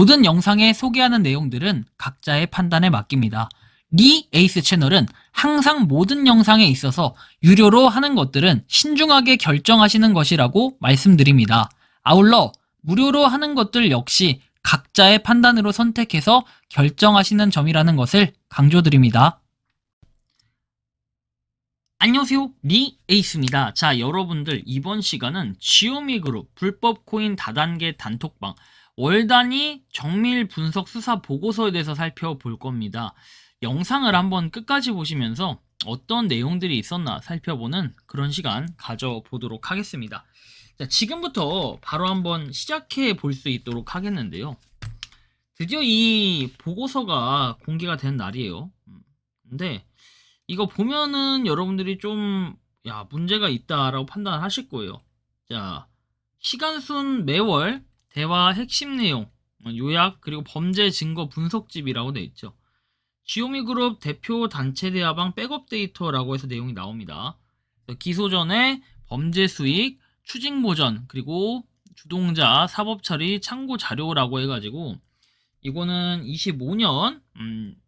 모든 영상에 소개하는 내용들은 각자의 판단에 맡깁니다. 리 에이스 채널은 항상 모든 영상에 있어서 유료로 하는 것들은 신중하게 결정하시는 것이라고 말씀드립니다. 아울러 무료로 하는 것들 역시 각자의 판단으로 선택해서 결정하시는 점이라는 것을 강조드립니다. 안녕하세요, 리 에이스입니다. 자, 여러분들 이번 시간은 지오미그룹 불법 코인 다단계 단톡방 월 단위 정밀 분석 수사 보고서에 대해서 살펴볼 겁니다. 영상을 한번 끝까지 보시면서 어떤 내용들이 있었나 살펴보는 그런 시간 가져보도록 하겠습니다. 자, 지금부터 바로 한번 시작해 볼 수 있도록 하겠는데요. 드디어 이 보고서가 공개가 된 날이에요. 근데 이거 보면은 여러분들이 좀 문제가 있다라고 판단하실 거예요. 자, 시간순 매월 대화 핵심 내용 요약 그리고 범죄 증거 분석집이라고 되어 있죠. 지오미그룹 대표 단체 대화방 백업 데이터라고 해서 내용이 나옵니다. 기소 전에 범죄 수익, 추징 보전 그리고 주동자 사법 처리 참고 자료라고 해가지고 이거는 25년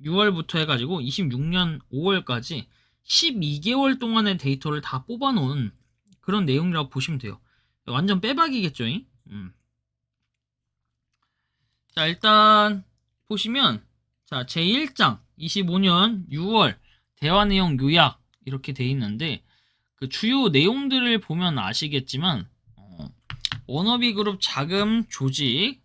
6월부터 해가지고 26년 5월까지 12개월 동안의 데이터를 다 뽑아놓은 그런 내용이라고 보시면 돼요. 완전 빼박이겠죠? 자, 일단 보시면 자, 제1장 25년 6월 대화 내용 요약 이렇게 돼 있는데 그 주요 내용들을 보면 아시겠지만 워너비 그룹 자금 조직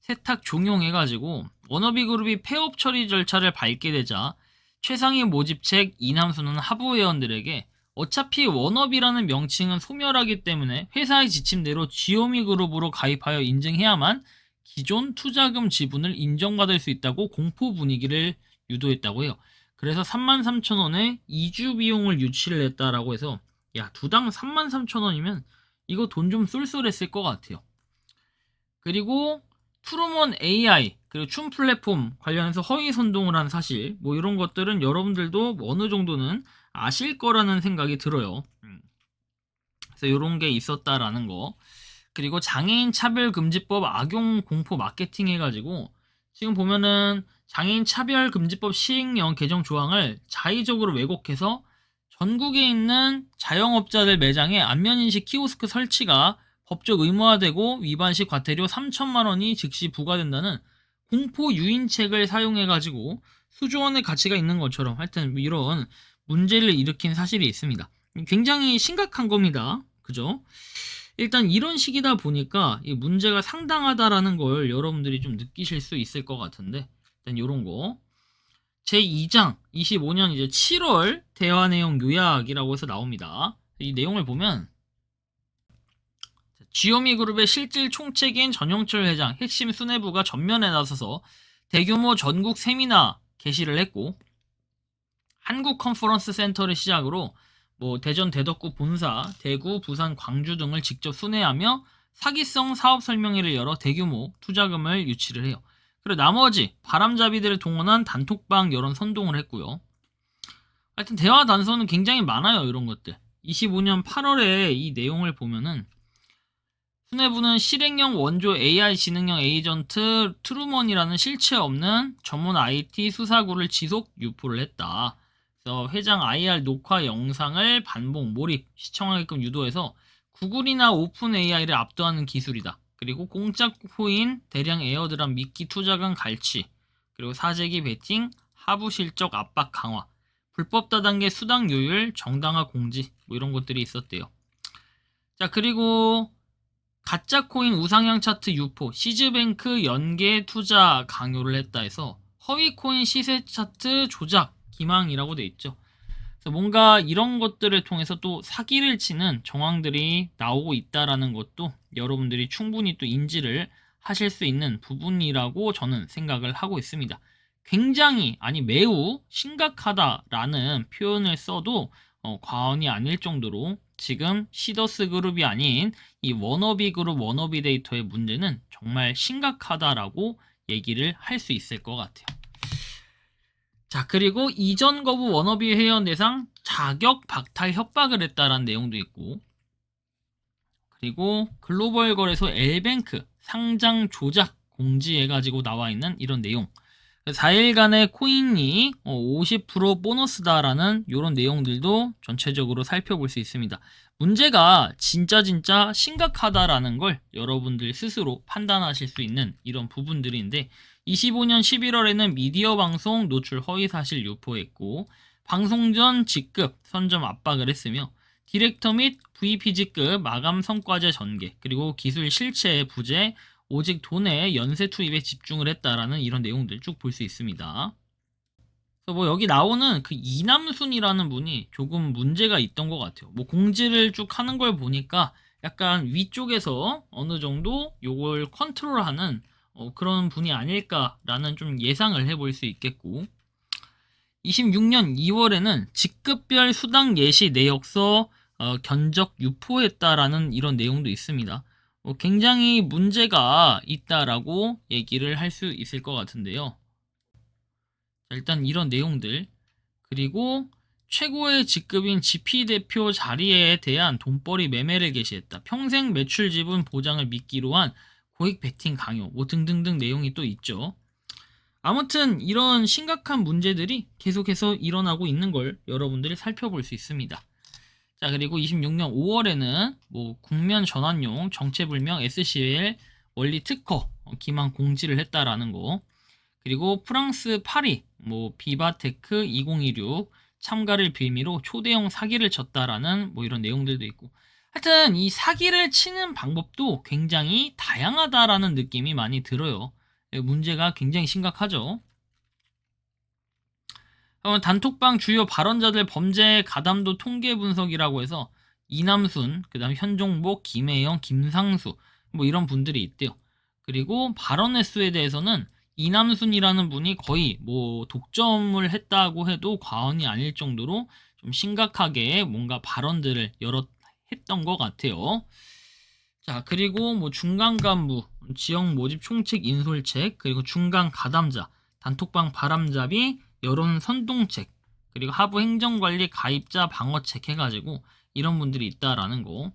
세탁 종용해가지고 워너비 그룹이 폐업 처리 절차를 밟게 되자 최상위 모집책 이남수는 하부 회원들에게 어차피 워너비라는 명칭은 소멸하기 때문에 회사의 지침대로 지오미 그룹으로 가입하여 인증해야만 기존 투자금 지분을 인정받을 수 있다고 공포 분위기를 유도했다고 해요. 그래서 33,000원의 이주 비용을 유치를 했다라고 해서 두당 33,000원이면 이거 돈 좀 쏠쏠했을 것 같아요. 그리고 트루먼 AI 그리고 춤 플랫폼 관련해서 허위 선동을 한 사실 이런 것들은 여러분들도 어느 정도는 아실 거라는 생각이 들어요. 그래서 이런 게 있었다라는 거. 그리고 장애인 차별금지법 악용 공포 마케팅 해가지고 지금 보면은 장애인 차별금지법 시행령 개정 조항을 자의적으로 왜곡해서 전국에 있는 자영업자들 매장에 안면인식 키오스크 설치가 법적 의무화되고 위반 시 과태료 3천만 원이 즉시 부과된다는 공포 유인책을 사용해가지고 수조 원의 가치가 있는 것처럼 하여튼 이런 문제를 일으킨 사실이 있습니다. 굉장히 심각한 겁니다. 그죠? 일단 이런 식이다 보니까 이 문제가 상당하다라는 걸 여러분들이 좀 느끼실 수 있을 것 같은데 일단 이런 거 제2장 25년 이제 7월 대화 내용 요약이라고 해서 나옵니다. 이 내용을 보면 지오미 그룹의 실질 총책인 전용철 회장 핵심 수뇌부가 전면에 나서서 대규모 전국 세미나 개시를 했고 한국 컨퍼런스 센터를 시작으로 대전 대덕구 본사, 대구, 부산, 광주 등을 직접 순회하며 사기성 사업 설명회를 열어 대규모 투자금을 유치를 해요. 그리고 나머지 바람잡이들을 동원한 단톡방 여론 선동을 했고요. 하여튼 대화 단서는 굉장히 많아요. 이런 것들. 25년 8월에 이 내용을 보면은 수뇌부는 실행형 원조 AI 지능형 에이전트 트루먼이라는 실체 없는 전문 IT 수사구를 지속 유포를 했다. 그래서 회장 IR 녹화 영상을 반복 몰입 시청하게끔 유도해서 구글이나 오픈 AI를 압도하는 기술이다. 그리고 공짜 코인 대량 에어드랍 미끼 투자금 갈취 그리고 사재기 베팅 하부 실적 압박 강화 불법 다단계 수당 요율 정당화 공지 이런 것들이 있었대요. 자, 그리고 가짜 코인 우상향 차트 유포, 시즈뱅크 연계 투자 강요를 했다 해서 허위 코인 시세 차트 조작 기망이라고 돼 있죠. 그래서 뭔가 이런 것들을 통해서 또 사기를 치는 정황들이 나오고 있다라는 것도 여러분들이 충분히 또 인지를 하실 수 있는 부분이라고 저는 생각을 하고 있습니다. 굉장히 매우 심각하다라는 표현을 써도 과언이 아닐 정도로 지금 시더스 그룹이 아닌 이 워너비 그룹 워너비 데이터의 문제는 정말 심각하다라고 얘기를 할 수 있을 것 같아요. 자, 그리고 이전 거부 워너비 회원 대상 자격 박탈 협박을 했다라는 내용도 있고 그리고 글로벌 거래소 엘뱅크 상장 조작 공지해가지고 나와 있는 이런 내용. 4일간의 코인이 50% 보너스다라는 이런 내용들도 전체적으로 살펴볼 수 있습니다. 문제가 진짜 심각하다라는 걸 여러분들 스스로 판단하실 수 있는 이런 부분들인데 25년 11월에는 미디어 방송 노출 허위사실 유포했고 방송 전 직급 선점 압박을 했으며 디렉터 및 VPG급 마감 성과제 전개 그리고 기술 실체 부재 오직 돈의 연쇄 투입에 집중을 했다라는 이런 내용들 쭉 볼 수 있습니다. 그래서 뭐 여기 나오는 그 이남순이라는 분이 조금 문제가 있던 것 같아요. 뭐 공지를 쭉 하는 걸 보니까 약간 위쪽에서 어느 정도 요걸 컨트롤하는 그런 분이 아닐까라는 좀 예상을 해볼 수 있겠고 26년 2월에는 직급별 수당 예시 내역서 견적 유포했다라는 이런 내용도 있습니다. 굉장히 문제가 있다라고 얘기를 할 수 있을 것 같은데요. 일단 이런 내용들 그리고 최고의 직급인 GP 대표 자리에 대한 돈벌이 매매를 개시했다. 평생 매출 지분 보장을 미끼로 한 고액 베팅 강요 뭐 등등등 내용이 또 있죠. 아무튼 이런 심각한 문제들이 계속해서 일어나고 있는 걸 여러분들이 살펴볼 수 있습니다. 자 그리고 26년 5월에는 뭐 국면 전환용 정체불명 SCL 원리 특허 기망 공지를 했다라는 거 그리고 프랑스 파리 뭐 비바테크 2016 참가를 빌미로 초대형 사기를 쳤다라는 뭐 이런 내용들도 있고 하여튼 이 사기를 치는 방법도 굉장히 다양하다라는 느낌이 많이 들어요. 문제가 굉장히 심각하죠. 단톡방 주요 발언자들 범죄 가담도 통계 분석이라고 해서 이남순, 그 다음 현종복, 김혜영, 김상수 뭐 이런 분들이 있대요. 그리고 발언 횟수에 대해서는 이남순이라는 분이 거의 뭐 독점을 했다고 해도 과언이 아닐 정도로 좀 심각하게 뭔가 발언들을 여러 했던 것 같아요. 자 그리고 뭐 중간 간부, 지역 모집 총책 인솔책, 그리고 중간 가담자, 단톡방 바람잡이, 여론 선동책, 그리고 하부 행정관리 가입자 방어책 해가지고 이런 분들이 있다라는 거.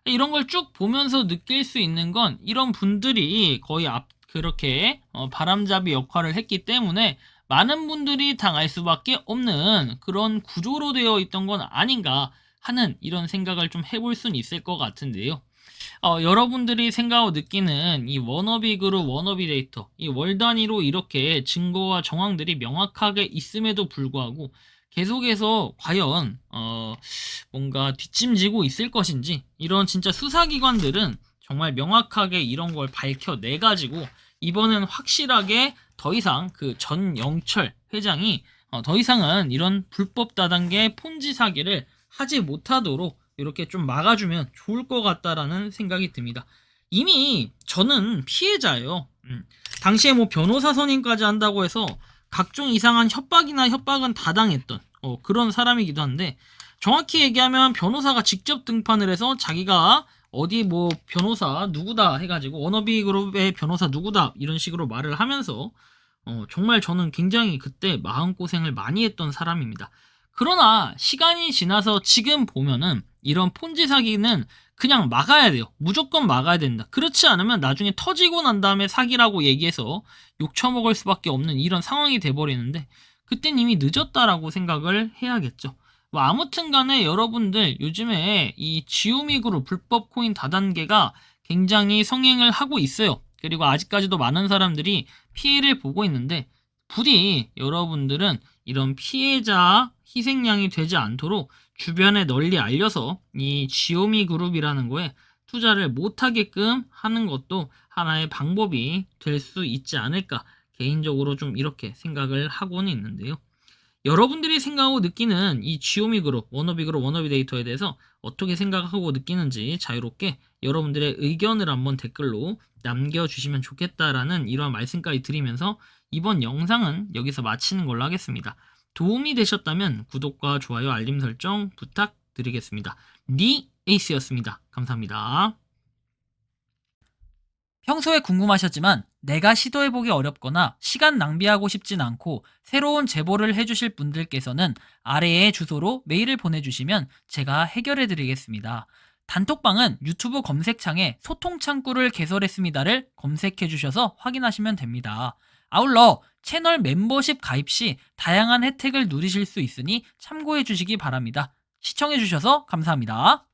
이런 걸 쭉 보면서 느낄 수 있는 건 이런 분들이 거의 그렇게 바람잡이 역할을 했기 때문에 많은 분들이 당할 수밖에 없는 그런 구조로 되어 있던 건 아닌가 하는 이런 생각을 좀 해볼 수는 있을 것 같은데요. 여러분들이 생각하고 느끼는 이 워너비 그룹, 워너비 데이터, 이 월 단위로 이렇게 증거와 정황들이 명확하게 있음에도 불구하고 계속해서 과연 뭔가 뒷짐지고 있을 것인지 이런 진짜 수사기관들은 정말 명확하게 이런 걸 밝혀내가지고 이번엔 확실하게 더 이상 그 전영철 회장이 더 이상은 이런 불법 다단계 폰지 사기를 하지 못하도록 이렇게 좀 막아주면 좋을 것 같다라는 생각이 듭니다. 이미 저는 피해자예요. 당시에 뭐 변호사 선임까지 한다고 해서 각종 이상한 협박은 다 당했던 그런 사람이기도 한데 정확히 얘기하면 변호사가 직접 등판을 해서 자기가 어디 뭐 변호사 누구다 해가지고 워너비 그룹의 변호사 누구다 이런 식으로 말을 하면서 정말 저는 굉장히 그때 마음고생을 많이 했던 사람입니다. 그러나 시간이 지나서 지금 보면은 이런 폰지 사기는 그냥 막아야 돼요. 무조건 막아야 된다. 그렇지 않으면 나중에 터지고 난 다음에 사기라고 얘기해서 욕 처먹을 수밖에 없는 이런 상황이 돼버리는데 그땐 이미 늦었다라고 생각을 해야겠죠. 뭐 아무튼 간에 여러분들 요즘에 이 지오미 그룹 불법 코인 다단계가 굉장히 성행을 하고 있어요. 그리고 아직까지도 많은 사람들이 피해를 보고 있는데 부디 여러분들은 이런 피해자 희생양이 되지 않도록 주변에 널리 알려서 이 지오미 그룹이라는 거에 투자를 못하게끔 하는 것도 하나의 방법이 될 수 있지 않을까 개인적으로 좀 이렇게 생각을 하고는 있는데요. 여러분들이 생각하고 느끼는 이 지오미 그룹, 워너비 그룹, 워너비 데이터에 대해서 어떻게 생각하고 느끼는지 자유롭게 여러분들의 의견을 한번 댓글로 남겨주시면 좋겠다라는 이러한 말씀까지 드리면서 이번 영상은 여기서 마치는 걸로 하겠습니다. 도움이 되셨다면 구독과 좋아요, 알림 설정 부탁드리겠습니다. 니 에이스였습니다. 감사합니다. 평소에 궁금하셨지만 내가 시도해보기 어렵거나 시간 낭비하고 싶진 않고 새로운 제보를 해주실 분들께서는 아래의 주소로 메일을 보내주시면 제가 해결해드리겠습니다. 단톡방은 유튜브 검색창에 소통 창구를 개설했습니다를 검색해 주셔서 확인하시면 됩니다. 아울러 채널 멤버십 가입 시 다양한 혜택을 누리실 수 있으니 참고해 주시기 바랍니다. 시청해 주셔서 감사합니다.